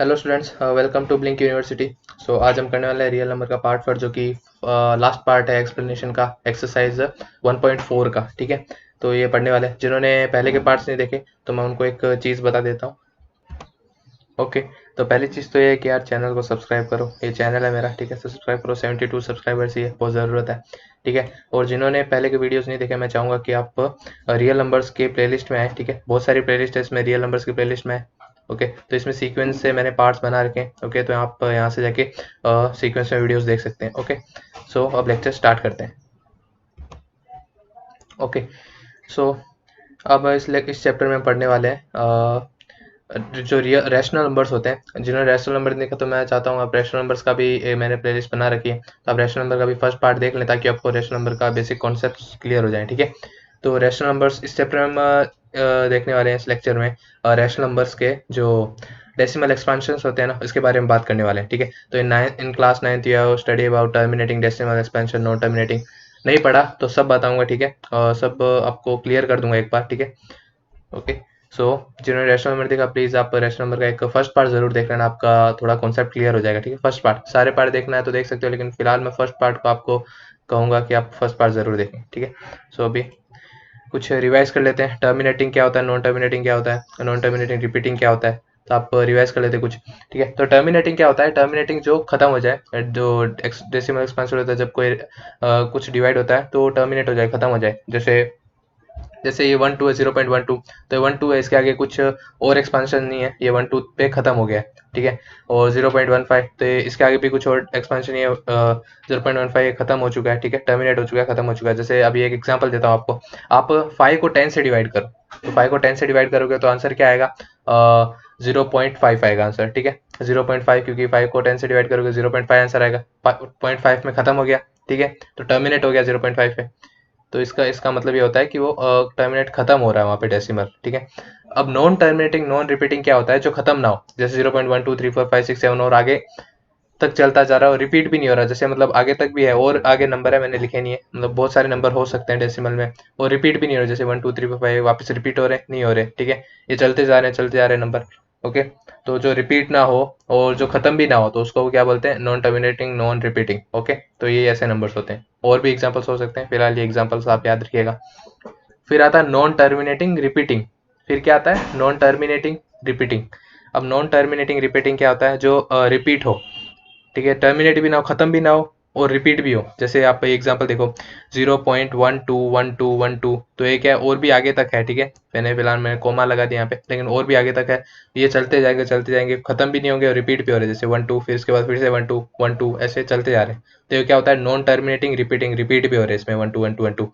Hello students, welcome to Blink University. So आज हम करने वाले हैं रियल नंबर का पार्ट 4 जो कि लास्ट पार्ट है एक्सप्लेनेशन का, एक्सरसाइज 1.4 का। ठीक है, तो ये पढ़ने वाले हैं। जिन्होंने पहले के पार्ट्स नहीं देखे तो मैं उनको एक चीज़ बता देता हूँ। ओके, तो पहली चीज़ तो ये है कि यार चैनल को सब्सक्राइब करो। ये चैनल है मेरा, ठीक है, सब्सक्राइब करो। 72 सब्सक्राइबर्स ही है, बहुत ज़रूरत है। ठीक है, और जिन्होंने पहले के वीडियोस नहीं देखे, मैं चाहूँगा कि आप रियल नंबर्स के प्लेलिस्ट में आए। ठीक है, बहुत सारी प्लेलिस्ट है इसमें, रियल नंबर्स की प्लेलिस्ट में है। ओके, तो इसमें सीक्वेंस से मैंने पार्ट्स बना रखे हैं। ओके, तो आप यहाँ से जाके सीक्वेंस में वीडियोस देख सकते हैं। ओके, सो अब लेक्चर स्टार्ट करते हैं। ओके, सो अब इस चैप्टर में पढ़ने वाले हैं जो रैशनल नंबर्स होते हैं। जिन्होंने रैशनल नंबर देखा तो मैं चाहता हूँ आप रैशनल नंबर्स का भी मैंने प्लेलिस्ट बना रखी है, तो आप रैशनल नंबर का भी फर्स्ट पार्ट देख लें ताकि आपको रैशनल नंबर का बेसिक कॉन्सेप्ट क्लियर हो जाए। ठीक है, तो रैशनल नंबर्स इस चैप्टर में हम देखने वाले हैं इस लेक्चर में। रैशनल नंबर्स के जो डेसिमल एक्सपेंशंस होते हैं ना, इसके बारे में बात करने वाले हैं। ठीक है, तो in class 9th you have study about terminating decimal expansion, non terminating. नहीं पढ़ा तो सब बताऊंगा। ठीक है, और सब आपको क्लियर कर दूंगा एक बार। ठीक है, ओके, सो जिन्होंने रैशनल नंबर देखा प्लीज आप रैशनल नंबर का एक फर्स्ट पार्ट जरूर देख लेना, आपका थोड़ा कॉन्सेप्ट क्लियर हो जाएगा। ठीक है, फर्स्ट पार्ट, सारे पार्ट देखना है तो देख सकते हो, लेकिन फिलहाल मैं फर्स्ट पार्ट को आपको कहूंगा कि आप फर्स्ट पार्ट जरूर देखें। ठीक है, सो अभी कुछ रिवाइज कर लेते हैं। टर्मिनेटिंग क्या होता है, नॉन टर्मिनेटिंग क्या होता है, नॉन टर्मिनेटिंग रिपीटिंग क्या होता है, तो आप रिवाइज कर लेते हैं कुछ। ठीक है, तो टर्मिनेटिंग क्या होता है, टर्मिनेटिंग जो खत्म हो जाए, जो डेसिमल एक्सपेंशन होता है, जब कोई कुछ डिवाइड होता है तो टर्मिनेट हो जाए, खत्म हो जाए। जैसे जैसे ये 1 2 है, 0.12, तो 1 2 है, इसके आगे कुछ और एक्सपेंशन नहीं है, ये 1 2 पे खत्म हो गया है। ठीक है, और 0.15, तो इसके आगे भी कुछ और एक्सपेंशन, ये 0.15 खत्म हो चुका है। ठीक है, टर्मिनेट हो चुका है, खत्म हो चुका है। जैसे अभी एक एग्जांपल देता हूँ आपको। आप 5 को 10 से डिवाइड करो, तो 5 को 10 से डिवाइड करोगे तो आंसर क्या आएगा, 0.5 आएगा आंसर। ठीक है, 0.5, क्योंकि 5 को 10 से डिवाइड करोगे 0.5 आंसर आएगा। 0.5 में खत्म हो गया। ठीक है, तो टर्मिनेट हो गया 0.5 पे। तो इसका इसका मतलब ये होता है कि वो टर्मिनेट खत्म हो रहा है वहाँ पे डेसिमल। ठीक है, अब नॉन टर्मिनेटिंग नॉन रिपीटिंग क्या होता है, जो खत्म ना हो। जैसे 0.1 2 3 4 5 6 7 और आगे तक चलता जा रहा है और रिपीट भी नहीं हो रहा, जैसे मतलब आगे तक भी है और आगे नंबर है, मैंने लिखे नहीं है, मतलब बहुत सारे नंबर हो सकते हैं डेसिमल में और रिपीट भी नहीं हो रहे, जैसे 1 2 3 4 5 वापस रिपीट हो रहे, नहीं हो रहे। ठीक है, ये चलते जा रहे हैं, चलते जा रहे हैं नंबर। ओके, तो जो रिपीट ना हो और जो खत्म भी ना हो तो उसको क्या बोलते हैं, non terminating non repeating. Okay, तो ये ऐसे नंबर्स होते हैं, और भी एग्जांपल्स हो सकते हैं, फिलहाल ये एग्जांपल्स आप याद रखिएगा। फिर आता है नॉन टर्मिनेटिंग रिपीटिंग। फिर क्या आता है, नॉन टर्मिनेटिंग रिपीटिंग। अब नॉन टर्मिनेटिंग रिपीटिंग क्या होता है, जो रिपीट हो। ठीक है, टर्मिनेट भी ना हो, खत्म भी ना हो और रिपीट भी हो। जैसे आप एग्जांपल देखो, 0.121212, तो ये क्या है, और भी आगे तक है। ठीक है, मैंने फिलहाल मैंने कोमा लगा दिया यहाँ पे, लेकिन और भी आगे तक है। ये चलते जाएंगे, खत्म भी नहीं होंगे और रिपीट भी हो रहे हैं, जैसे 1 2, फिर इसके बाद फिर से 1 2 ऐसे चलते जा रहे हैं। तो ये क्या होता है, नॉन टर्मिनेटिंग रिपीटिंग, रिपीट भी हो रहे हैं इसमें 1 2 1 2 1 2।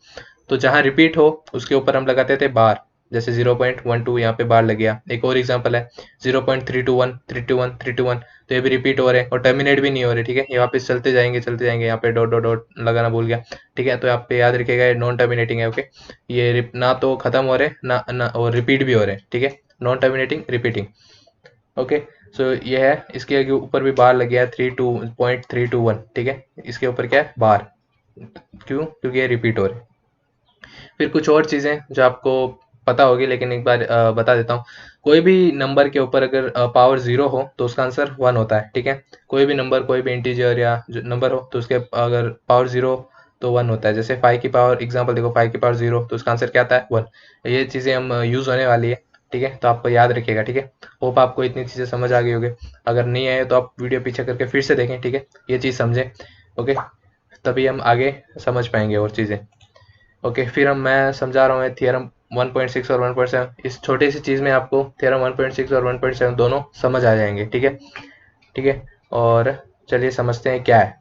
तो जहाँ रिपीट हो उसके ऊपर हम लगाते थे बार, जैसे 0.12 यहाँ पे बार लग गया। एक और एग्जांपल है 0.321 321 321, तो ये भी रिपीट हो रहे हैं और टर्मिनेट भी नहीं हो रहे। ठीक है, ये वापस चलते जाएंगे, यहाँ पे डॉट डॉट डॉट लगाना भूल गया। ठीक है, तो यहाँ पे याद रखिएगा ये नॉन टर्मिनेटिंग है। ओके, ये ना तो खत्म हो रहे ना और रिपीट भी हो रहे हैं। ठीक है, नॉन टर्मिनेटिंग रिपीटिंग। ओके, सो ये है, इसके आगे ऊपर भी बार लग गया है 32.321। ठीक है, इसके ऊपर क्या है, बार, क्यों, क्योंकि ये रिपीट हो रहे हैं। फिर कुछ और चीज़ें जो आपको पता होगी, लेकिन एक बार बता देता हूँ। कोई भी नंबर के ऊपर अगर पावर 0 हो तो उसका आंसर 1 होता है। ठीक है, कोई भी नंबर, कोई भी इंटीजर या जो नंबर हो तो उसके अगर पावर 0 तो 1 होता है। जैसे 5 की पावर, एग्जांपल देखो, 5 की पावर 0 तो उसका आंसर क्या आता है, 1। ये चीज़ें हम यूज़ होने वाली है। ठीक है, तो आप याद रखिएगा। ठीक है, होप आपको इतनी चीज़ें समझ आ गई होगी। अगर नहीं आए तो आप वीडियो पीछे करके फिर से देखें। ठीक है, ये चीज़ समझें। ओके, तभी हम आगे समझ पाएंगे और चीज़ें। ओके, फिर मैं समझा रहा हूँ थियरम 1.6 और 1.7। इस छोटी सी चीज़ में आपको थियरम 1.6 और 1.7 दोनों समझ आ जाएंगे। ठीक है, ठीक है, और चलिए समझते हैं क्या है।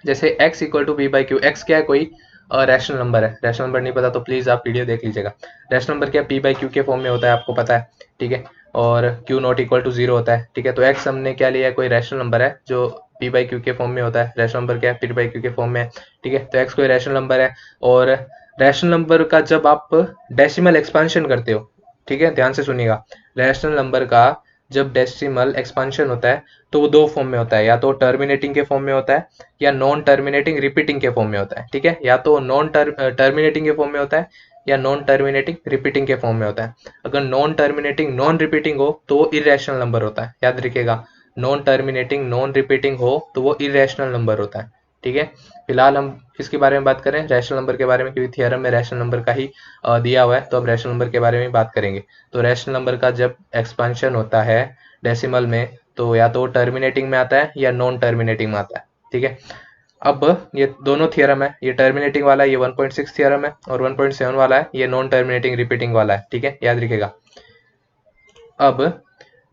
जैसे x equal to B by Q, x क्या है, कोई रैशनल नंबर है। रैशनल नंबर नहीं पता तो प्लीज़ आप वीडियो देख लीजिएगा। रैशनल नंबर क्या पी बाई क्यू के फॉर्म में होता है, आपको पता है। ठीक है, और क्यू नॉट इक्वल टू 0 होता है। ठीक है, तो x हमने क्या लिया है, कोई रैशनल नंबर है जो पी बाई क्यू के फॉर्म में होता है। रैशनल नंबर क्या है, पी बाई क्यू के फॉर्म में है। ठीक है, तो x कोई रैशनल नंबर है, और रैशनल नंबर का जब आप डेसिमल एक्सपांशन करते हो, ठीक है, ध्यान से सुनिएगा, रैशनल नंबर का जब डेसिमल एक्सपांशन होता है तो वो दो फॉर्म में होता है, या तो टर्मिनेटिंग के फॉर्म में होता है या नॉन टर्मिनेटिंग रिपीटिंग के फॉर्म में होता है। ठीक है, या तो नॉन टर्मिनेटिंग के फॉर्म में होता है या नॉन टर्मिनेटिंग रिपीटिंग के फॉर्म में होता है। अगर नॉन टर्मिनेटिंग नॉन रिपीटिंग हो तो वो इरेशनल नंबर होता है, याद रखिएगा। नॉन टर्मिनेटिंग नॉन रिपीटिंग हो तो वो इरेशनल नंबर होता है, ठीक है। फिलहाल हम किसके बारे में बात करें, रैशनल नंबर के बारे में, क्योंकि थियरम में रैशनल नंबर का ही दिया हुआ है, तो हम रैशनल नंबर के बारे में बात करेंगे। तो रैशनल नंबर का जब एक्सपेंशन होता है डेसिमल में, तो या तो टर्मिनेटिंग में आता है या नॉन टर्मिनेटिंग में आता है, ठीक है। अब ये दोनों थियरम है, ये टर्मिनेटिंग वाला ये 1.6 थियरम है, और 1.7 वाला है ये नॉन टर्मिनेटिंग रिपीटिंग वाला है, ठीक है, याद रखिएगा। अब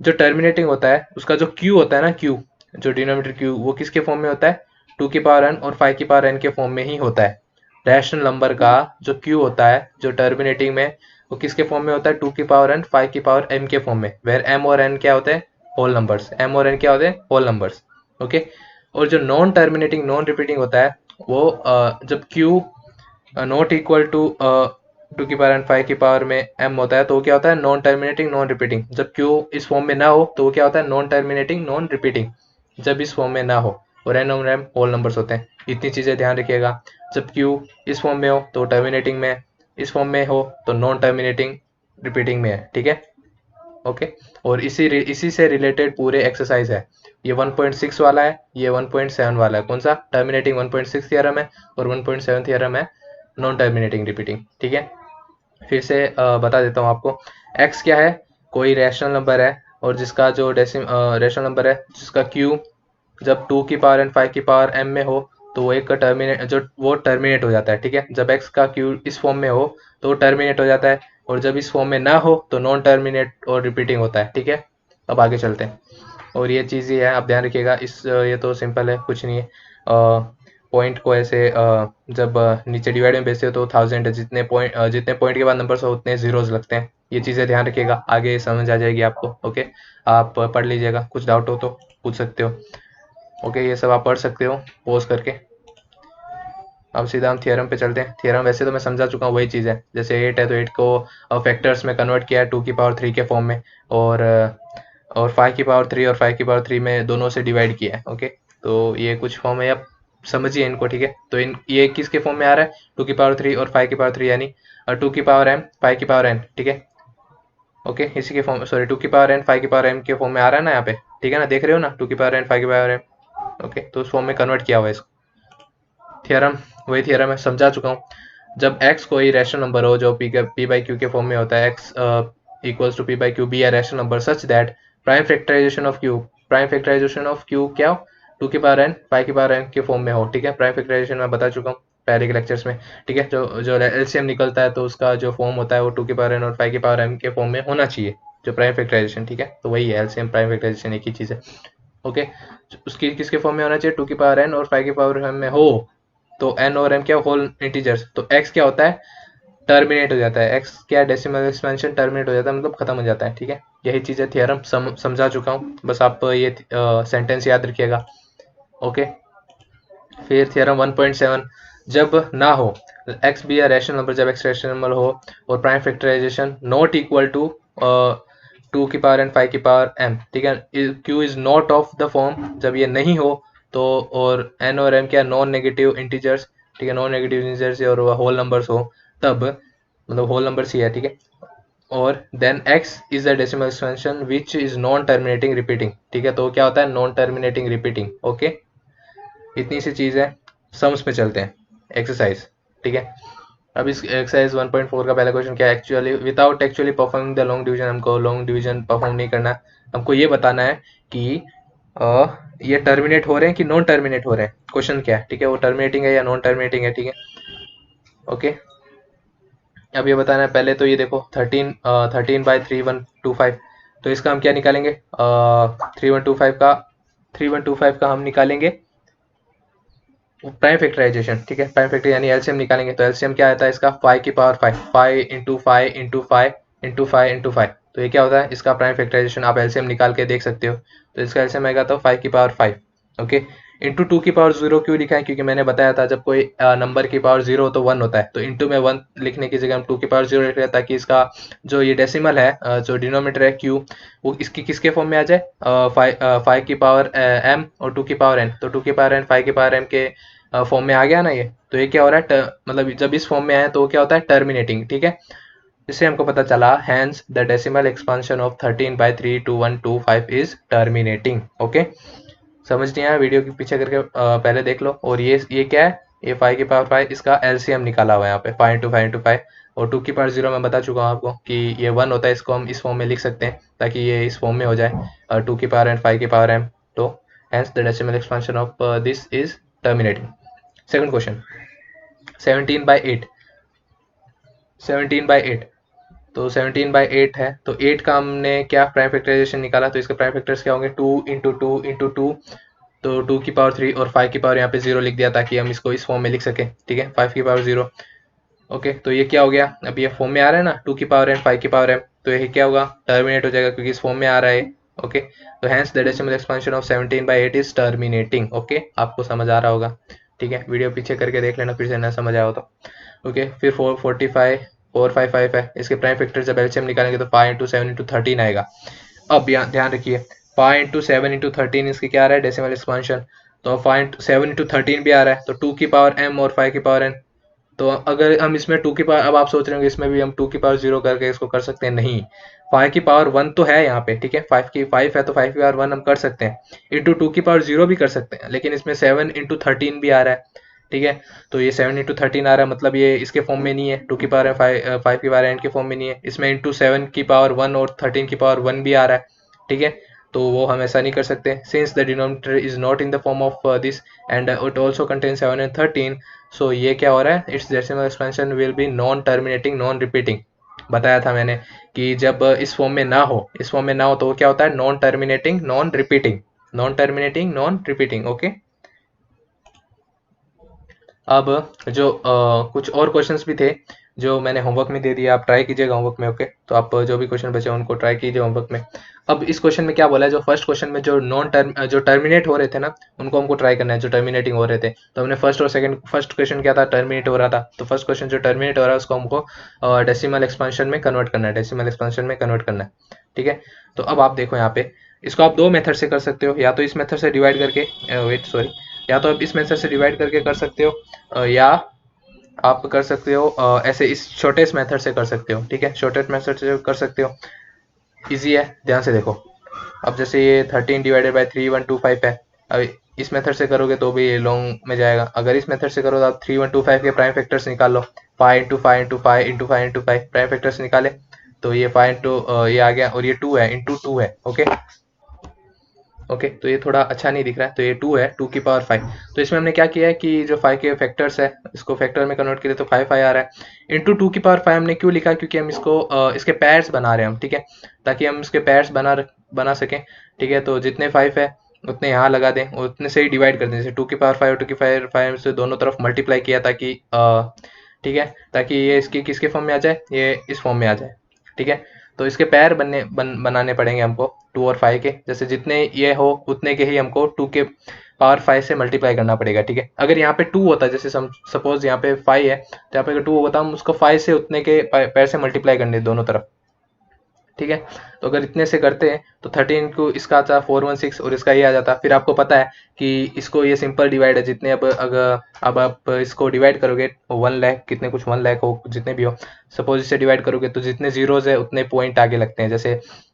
जो टर्मिनेटिंग होता है उसका जो क्यू होता है ना, क्यू जो डिनोमिनेटर क्यू, वो किसके फॉर्म में होता है, 2n और 5n के फॉर्म में ही होता है। रैशनल नंबर का जो क्यू होता है जो टर्मिनेटिंग में, वो किसके फॉर्म में होता है, 2n 5m के फॉर्म में, वेर m और n क्या होते हैं, होल नंबर्स। m और n क्या होते हैं, होल नंबर्स, ओके। और जो नॉन टर्मिनेटिंग नॉन रिपीटिंग होता है वो जब q not equal to 2n 5 में m होता है, तो वो क्या होता है, नॉन टर्मिनेटिंग नॉन रिपीटिंग। जब q इस फॉर्म में ना हो तो वो क्या होता है, नॉन टर्मिनेटिंग नॉन रिपीटिंग, जब इस फॉर्म में ना हो। और n और m होल नंबर्स होते हैं, इतनी चीजें ध्यान रखिएगा। जब q इस फॉर्म में हो तो टर्मिनेटिंग में, इस फॉर्म में हो तो नॉन टर्मिनेटिंग रिपीटिंग में है, ठीक है, ओके। और इसी से रिलेटेड पूरे एक्सरसाइज है। ये 1.6 वाला है, ये 1.7 वाला है। कौन सा, टर्मिनेटिंग 1.6 थियरम है, और 1.7 थियरम है नॉन टर्मिनेटिंग रिपीटिंग, ठीक है। फिर से बता देता हूँ आपको। x क्या है, कोई रैशनल नंबर है, और जिसका जो रैशनल नंबर है जिसका q जब 2n 5m में हो तो वो एक टर्मिनेट, जो वो टर्मिनेट हो जाता है, ठीक है। जब x का q इस फॉर्म में हो तो वो टर्मिनेट हो जाता है, और जब इस फॉर्म में ना हो तो नॉन टर्मिनेट और रिपीटिंग होता है, ठीक है। अब आगे चलते हैं, और ये चीज़ ही है, आप ध्यान रखिएगा। ये तो सिंपल है, कुछ नहीं है। पॉइंट को ऐसे जब नीचे डिवाइड में भेजते हो तो 1000 है, जितने पॉइंट के बाद नंबर्स हो उतने जीरोज लगते हैं। ये चीज़ें ध्यान रखिएगा, आगे समझ आ जाएगी आपको, ओके। आप पढ़ लीजिएगा, कुछ डाउट हो तो पूछ सकते हो, ओके। ये सब आप पढ़ सकते हो पॉज करके। अब सीधा हम थियरम पे चलते हैं। थियरम वैसे तो मैं समझा चुका हूँ, वही चीज़ है। जैसे 8 है तो 8 को फैक्टर्स में कन्वर्ट किया है 2 की पावर 3 के फॉर्म में, और 5 की पावर 3 और 5 की पावर 3 में दोनों से डिवाइड किया है, ओके। तो ये कुछ फॉर्म है, आप समझिए इनको, ठीक है। तो ये किसके फॉर्म में आ रहा है, 2 की पावर 3 और 5 की पावर 3, यानी 2 की पावर m 5 की पावर n, ठीक है, ओके। इसी के फॉर्म, सॉरी, 2 की पावर n 5 की पावर m के फॉर्म में आ रहा है ना यहाँ पे, ठीक है ना, देख रहे हो ना, 2 की पावर n 5 की पावर m, ओके। तो उस फॉर्म में कन्वर्ट किया हुआ है इसको। थियरम वही थियरम है, समझा चुका हूँ। जब x कोई रैशनल नंबर हो जो p बाई क्यू के फॉर्म में होता है, x equals to p by Q be a rational number such that prime factorisation of q, prime factorisation of q क्या हो, 2 की पावर n 5 की पावर n के फॉर्म में हो, ठीक है। प्राइम फैक्टराइजेशन मैं बता चुका हूँ पहले के लेक्चर्स में, ठीक है। जो जो एलसीएम निकलता है तो उसका जो फॉर्म होता है वो 2 की पावर n और 5 की पावर m के फॉर्म में होना चाहिए, जो प्राइम फैक्टराइजेशन, ठीक है। तो वही है एलसीएम प्राइम फैक्टराइजेशन, एक ही चीज़ है, ओके। उसकी किसके फॉर्म में होना चाहिए, 2 की पावर n और 5 की पावर m में हो, तो n और m क्या होल इंटीजर्स, तो x क्या होता है, टर्मिनेट हो जाता है। x क्या, डेसिमल एक्सपेंशन टर्मिनेट हो जाता है, मतलब खत्म हो जाता है, ठीक है। यही चीज़ है, थियरम समझा चुका हूँ, बस आप ये सेंटेंस याद रखिएगा, ओके। फिर थियरम 1.7, जब ना हो x be a rational number, जब x रैशनल नंबर हो और prime factorisation not equal to 2 की पावर n 5 की पावर m, ठीक है। q is not of the form, जब ये नहीं हो तो, और n और m क्या, नॉन नेगेटिव इंटीजर्स, ठीक है, नॉन नेगेटिव इंटीजर्स और होल नंबर्स हो, तब मतलब होल नंबर्स ही है, ठीक है। और then x is a decimal expansion which is non terminating repeating, ठीक है। तो क्या होता है, नॉन टर्मिनेटिंग रिपीटिंग, ओके। इतनी सी चीज़ है। सम्स पे चलते हैं, एक्सरसाइज, ठीक है। अब इस एक्सरसाइज 1.4 का पहला क्वेश्चन क्या है, actually without actually performing the long division, हमको लॉन्ग डिवीजन परफॉर्म नहीं करना, हमको ये बताना है कि ये टर्मिनेट हो रहे हैं कि नॉन टर्मिनेट हो रहे हैं, क्वेश्चन क्या है, ठीक है। वो टर्मिनेटिंग है या नॉन टर्मिनेटिंग है, ठीक है, ओके। अब ये बताना है, पहले तो ये देखो 13/3125, तो इसका हम क्या निकालेंगे, 3125 का हम निकालेंगे प्राइम फैक्टराइजेशन, ठीक है। प्राइम फैक्टर यानी एलसीएम निकालेंगे, तो एलसीएम क्या आता है इसका, 5 की पावर 5, 5 × 5 × 5 × 5, तो ये क्या होता है इसका प्राइम फैक्टराइजेशन, आप एलसीएम निकाल के देख सकते हो। तो इसका एलसीएम आएगा तो 5 की पावर 5, ओके। इंटू 2 की पावर 0 क्यों लिखा है, क्योंकि मैंने बताया था जब कोई नंबर की पावर 0 हो तो 1 होता है, तो इंटू में 1 लिखने की जगह हम 2 की पावर 0 लिख रहे हैं, ताकि इसका जो ये डेसिमल है, जो डिनोमिनेटर है क्यू, वो इसकी किसके फॉर्म में आ जाए, 5 की पावर m और 2 की पावर n, तो 2 की पावर n 5 की पावर m के फॉर्म में आ गया ना ये, तो ये क्या हो रहा है, मतलब जब इस फॉर्म में आए तो क्या होता है, टर्मिनेटिंग। ठीक है, इससे हमको पता चला hence the decimal expansion of 13/3 2125 is terminating. Okay, समझ नहीं आया वीडियो के पीछे करके पहले देख लो। और ये क्या है, ये 5 की पावर 5, इसका एलसीएम निकाला हुआ है यहाँ पे 5 × 5 × 5। और 2 की पावर 0 मैं बता चुका हूँ आपको कि ये 1 होता है, इसको हम इस फॉर्म में लिख सकते हैं ताकि ये इस फॉर्म में हो जाए 2 की पावर एंड 5 की पावर m। तो hence the decimal expansion of this is terminating. Second question, 17/8। 17/8, तो 17/8 है, तो 8 का हमने क्या प्राइम फैक्टराइजेशन निकाला, तो इसके प्राइम फैक्टर्स क्या होंगे, 2 × 2 × 2, तो 2 की पावर 3 और 5 की पावर यहाँ पे 0 लिख दिया ताकि हम इसको इस फॉर्म में लिख सकें। ठीक है, 5 की पावर 0। ओके, तो ये क्या हो गया, अब ये फॉर्म में आ रहा है ना 2 की पावर n 5 की पावर m, तो ये क्या होगा, टर्मिनेट हो जाएगा क्योंकि इस फॉर्म में आ रहा है। ओके, तो hence the decimal expansion of 17/8 is terminating. Okay, आपको समझ आ रहा होगा। ठीक है, वीडियो पीछे करके देख लेना फिर से ना समझ आया हो तो। ओके, फिर 455 है, इसके प्राइम फैक्टर जब एलसीएम निकालेंगे तो 5 × 7 × 13 आएगा। अब यहाँ ध्यान रखिए, 5 × 7 × 13 इसके क्या आ रहा है, डेसिमल एक्सपांशन। तो 5 7 × 13 भी आ रहा है, तो 2 की पावर m और 5 की पावर n। तो अगर हम इसमें 2 की पावर, अब आप सोच रहे होंगे इसमें भी हम 2 की पावर 0 करके इसको कर सकते हैं, नहीं, 5 की पावर 1 तो है यहाँ पे। ठीक है, 5 है तो 5 की पावर 1 हम कर सकते हैं, इंटू 2 की पावर 0 भी कर सकते हैं, लेकिन इसमें 7 × 13 भी आ रहा है। ठीक है, तो ये 7 × 13 आ रहा है, मतलब ये इसके फॉर्म में नहीं है, 2 की पावर 5 की पावर n के फॉर्म में नहीं है, इसमें इंटू 7 की पावर 1 और 13 की पावर 1 भी आ रहा है। ठीक है, तो वो हम ऐसा नहीं कर सकते, since the denominator is not in the form of this and it also contain 7 and 13। सो ये क्या हो रहा है, it's decimal expansion will be non terminating non repeating. बताया था मैंने कि जब इस फॉर्म में ना हो, इस फॉर्म में ना हो तो वो क्या होता है, non terminating non repeating, non terminating non repeating. Okay, अब जो कुछ और क्वेश्चंस भी थे जो मैंने होमवर्क में दे दिया, आप ट्राई कीजिएगा होमवर्क में। ओके, तो आप जो भी क्वेश्चन बचे उनको ट्राई कीजिए होमवर्क में। अब इस क्वेश्चन में क्या बोला है, जो फर्स्ट क्वेश्चन में जो नॉन टर्म जो टर्मिनेट हो रहे थे ना, उनको हमको ट्राई करना है, जो टर्मिनेटिंग हो रहे थे। तो हमने फर्स्ट और सेकंड, फर्स्ट क्वेश्चन क्या था, टर्मिनेट हो रहा था, तो फर्स्ट क्वेश्चन जो टर्मिनेट हो रहा है उसको हमको डेसिमल एक्सपांशन में कन्वर्ट करना है, डेसिमल एक्सपांशन में कन्वर्ट करना है। ठीक है, तो अब आप देखो यहाँ पे, इसको आप दो मेथड से कर सकते हो, या तो इस मेथड से डिवाइड करके, वेट सॉरी, या तो आप इस मेथड से डिवाइड करके कर सकते हो, या आप कर सकते हो ऐसे इस शॉर्टेस्ट मेथड से कर सकते हो। ठीक है, शॉर्टेस्ट मेथड से कर सकते हो, इजी है, ध्यान से देखो। अब जैसे ये 13/3 1 2 5 है, अब इस मेथड से करोगे तो भी लॉन्ग में जाएगा, अगर इस मेथड से करो तो आप 3 1 2 5 के प्राइम फैक्टर्स निकाल लो, 5 × 5 × 5 × 5 प्राइम फैक्टर्स निकाले, तो ये 5 ये आ गया, और ये 2 है, इंटू 2 है। ओके, ओके, तो ये थोड़ा अच्छा नहीं दिख रहा है, तो ये 2 है, 2 की पावर 5। तो इसमें हमने क्या किया है कि जो 5 के फैक्टर्स है इसको फैक्टर में कन्वर्ट करें तो 5 आ रहा है, इंटू 2 की पावर 5 हमने क्यों लिखा, क्योंकि हम इसको इसके पैर्स बना रहे हैं हम। ठीक है, ताकि हम इसके पैर्स बना सकें। ठीक है, तो जितने 5 है उतने यहाँ लगा दें और उतने से ही डिवाइड कर दें, जैसे 2 की पावर 5 और 2 की पावर 5 से दोनों तरफ मल्टीप्लाई किया ताकि ठीक है, ताकि ये इसकी किसके फॉर्म में आ जाए, ये इस फॉर्म में आ जाए। ठीक है, तो इसके पैर बनाने पड़ेंगे हमको 2 और 5 के, जैसे जितने ये हो उतने के ही हमको 2 के पावर 5 से मल्टीप्लाई करना पड़ेगा। ठीक है, अगर यहाँ पे 2 होता, जैसे सपोज यहाँ पे 5 है, तो यहाँ पे अगर 2 होता हम उसको 5 से उतने के पैर से मल्टीप्लाई करने दोनों तरफ। ठीक है, तो अगर इतने से करते हैं तो 13 को इसका आता 416 और इसका ये आ जाता। फिर आपको पता है कि इसको ये सिंपल डिवाइड है, जितने अब आप इसको डिवाइड करोगे 1 लाख, कितने कुछ 1 लाख हो, जितने भी हो, सपोज इसे डिवाइड करोगे तो जितने जीरोज है उतने पॉइंट आगे लगते हैं। जैसे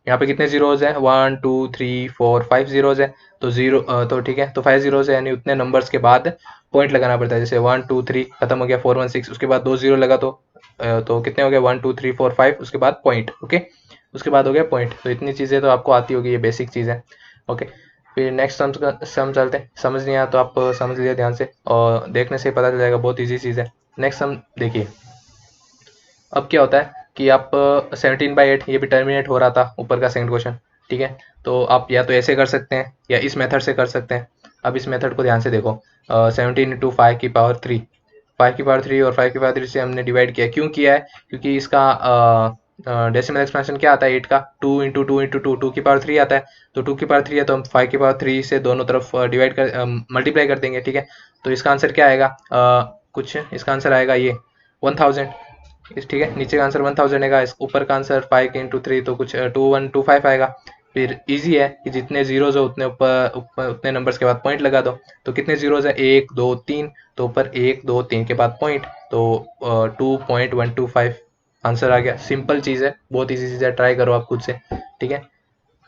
यहाँ पे कितने जीरोज है, 1 2 3 4 5 जीरोज है, तो तो ठीक है, तो 5 जीरोज है, यानी उतने नंबर्स के बाद पॉइंट लगाना पड़ता है। जैसे 1 2 3 खत्म हो गया, 416, उसके बाद 2 जीरो लगा तो कितने हो गए, 1 2 3 4 5, उसके बाद पॉइंट। ओके, उसके बाद हो गया पॉइंट। तो इतनी चीज़ें तो आपको आती होगी, ये बेसिक चीज़ है। ओके, फिर नेक्स्ट सम चलते हैं, समझ नहीं आया तो आप समझ लीजिए ध्यान से, और देखने से पता चल जाएगा, बहुत इजी चीज़ है। नेक्स्ट सम देखिए, अब क्या होता है कि आप 17/8 ये भी टर्मिनेट हो रहा था, ऊपर का सेकंड क्वेश्चन। ठीक है, तो आप या तो ऐसे कर सकते हैं या इस मेथड से कर सकते हैं। अब इस मेथड को ध्यान से देखो, 17 × 5 की पावर 3, 5 की पावर 3 और 5 की पावर 3 से हमने डिवाइड किया, क्यों किया है, क्योंकि इसका डेसिमल एक्सपेंशन क्या आता है 8 का, 2 × 2 × 2 2 की पावर 3 आता है, तो 2 की पावर 3 है तो हम 5 की पावर 3 से दोनों तरफ डिवाइड कर मल्टीप्लाई कर देंगे। ठीक है, तो इसका आंसर क्या आएगा, कुछ इसका आंसर आएगा ये 1000। ठीक है, नीचे का आंसर 1000 आएगा, इस ऊपर का आंसर 5 × 3 तो कुछ 2125 आएगा। फिर इजी है कि जितने जीरोज हो उतने उतने नंबर्स के बाद पॉइंट लगा दो। तो कितने जीरोज है, 1 2 3, तो ऊपर 1 2 3 के बाद पॉइंट, तो 2.125 आंसर आ गया। सिंपल चीज़ है, बहुत इजी चीज़ है, ट्राई करो आप खुद से, ठीक है।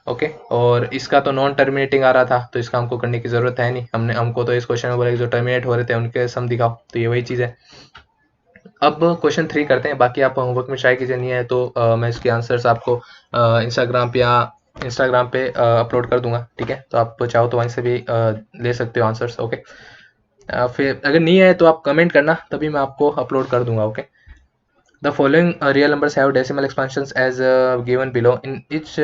ओके, और इसका तो नॉन टर्मिनेटिंग आ रहा था, तो इसका हमको करने की जरूरत है नहीं। हमको तो इस क्वेश्चन में बोला कि जो टर्मिनेट हो रहे थे उनके सम दिखाओ, तो ये वही चीज़ है। अब क्वेश्चन 3 करते हैं। बाकी आप होमवर्क में ट्राई कीजिए, नहीं है तो मैं इसके आंसर्स आपको इंस्टाग्राम पे अपलोड कर दूंगा, ठीक है। तो आप चाहो तो वहीं से भी ले सकते हो आंसर्स, ओके। फिर अगर नहीं है तो आप कमेंट करना, तभी मैं आपको अपलोड कर दूंगा, okay. The following real numbers have decimal expansions as given below, in each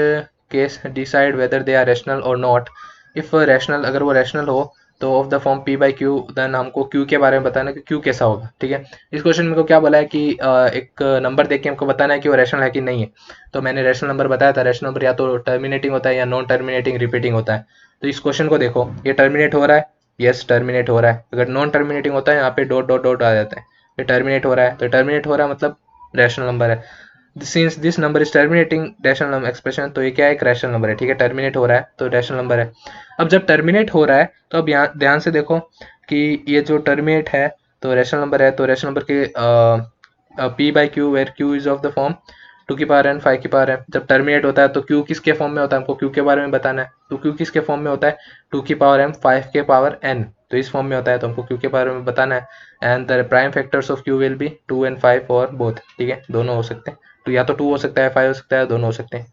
case decide whether they are rational or not. If rational, अगर वो रैशनल हो तो of the form p by Q, then हमको q के बारे में बताना कि q कैसा होगा, ठीक है। इस क्वेश्चन में को क्या बोला है कि एक नंबर देख के हमको बताना है कि वो रैशनल है कि नहीं है। तो मैंने रैशनल नंबर बताया था, रैशनल नंबर या तो टर्मिनेटिंग होता है या नॉन टर्मिनेटिंग रिपीटिंग होता है। तो इस क्वेश्चन को देखो, ये टर्मिनेट हो रहा है, यस टर्मिनेट हो रहा है। अगर नॉन टर्मिनेटिंग होता है यहाँ पे डॉट डॉट डॉट आ जाता है। ये टर्मिनेट हो रहा है, तो टर्मिनेट हो रहा है मतलब रैशनल नंबर है। Since this number is terminating rational number expression, तो ये क्या है, एक रैशनल नंबर है, ठीक है। टर्मिनेट हो रहा है तो रैशनल नंबर है। अब जब टर्मिनेट हो रहा है तो अब यहाँ ध्यान से देखो कि ये जो टर्मिनेट है तो रैशनल नंबर है, तो रैशनल नंबर के p by Q where q is of the form 2 की पावर n 5 की पावर n। जब टर्मिनेट होता है तो q किसके फॉर्म में होता है, हमको q के बारे में बताना है। तो q किसके फॉर्म में होता है, 2 की पावर m 5 के पावर n, तो इस फॉर्म में होता है, तो हमको q के बारे में बताना है। And the prime factors of q will be 2 and 5 और बोथ, ठीक है, दोनों हो सकते हैं। तो या तो 2 हो सकता है, 5 हो सकता है, दोनों हो सकते हैं,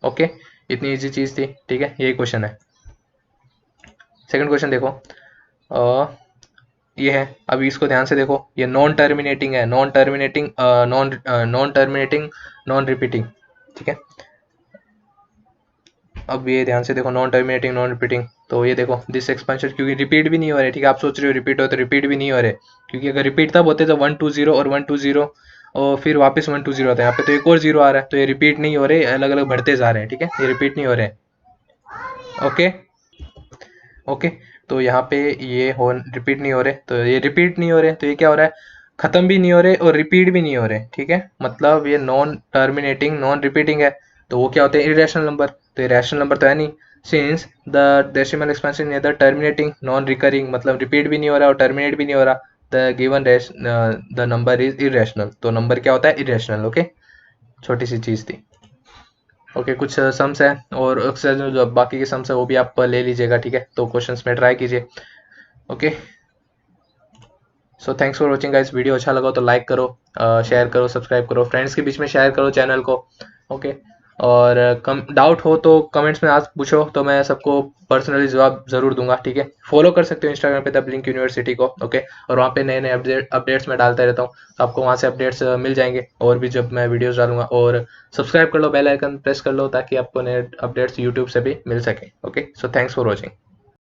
ओके। इतनी इजी चीज़ थी, ठीक है, यही क्वेश्चन है। सेकंड क्वेश्चन देखो, ये है, अभी इसको ध्यान से देखो, ये नॉन टर्मिनेटिंग है, नॉन टर्मिनेटिंग नॉन रिपीटिंग, ठीक है। अब ये ध्यान से देखो, नॉन टर्मिनेटिंग नॉन रिपीटिंग, तो ये देखो दिस एक्सपेंशन, क्योंकि रिपीट भी नहीं हो रहे, ठीक है। आप सोच रहे हो रिपीट हो, तो रिपीट भी नहीं हो रहे, क्योंकि अगर रिपीट तब होते तो 1 2 0 और 1 2 0 और फिर वापस 1 2 0 आता है। यहाँ पे तो एक और जीरो आ रहा है, तो ये रिपीट नहीं हो रहे, अलग अलग बढ़ते जा रहे हैं, ठीक है, ये रिपीट नहीं हो रहे, ओके ओके। तो यहाँ पे ये हो रिपीट नहीं हो रहे, तो ये रिपीट नहीं हो रहे, तो ये क्या हो रहा है, खत्म भी नहीं हो रहे और रिपीट भी नहीं हो रहे, ठीक है। मतलब ये नॉन टर्मिनेटिंग नॉन रिपीटिंग है, तो वो क्या होते हैं, इरेशनल नंबर। तो इरेशनल नंबर तो है नहीं, since the decimal expansion neither terminating non recurring, मतलब रिपीट भी नहीं हो रहा और टर्मिनेट भी नहीं हो रहा, the given the number is irrational, तो नंबर क्या होता है, इरेशनल, ओके। छोटी सी चीज थी, ओके। कुछ सम्स है और अक्सर जो बाकी के सम्स है वो भी आप ले लीजिएगा, ठीक है। तो क्वेश्चंस में ट्राई कीजिए, okay. So thanks for watching guys. Video अच्छा लगा तो लाइक करो, शेयर करो, सब्सक्राइब करो, फ्रेंड्स के बीच में शेयर करो चैनल को, ओके। और कम डाउट हो तो कमेंट्स में आज पूछो, तो मैं सबको पर्सनली जवाब जरूर दूंगा, ठीक है। फॉलो कर सकते हो इंस्टाग्राम पे द ब्लिंक यूनिवर्सिटी को, ओके। और वहाँ पे नए नए अपडेट्स मैं डालता रहता हूँ, तो आपको वहाँ से अपडेट्स मिल जाएंगे, और भी जब मैं वीडियोस डालूंगा। और सब्सक्राइब कर लो, बेल आइकन प्रेस कर लो, ताकि आपको नए अपडेट्स यूट्यूब से भी मिल सके, okay. So thanks for watching.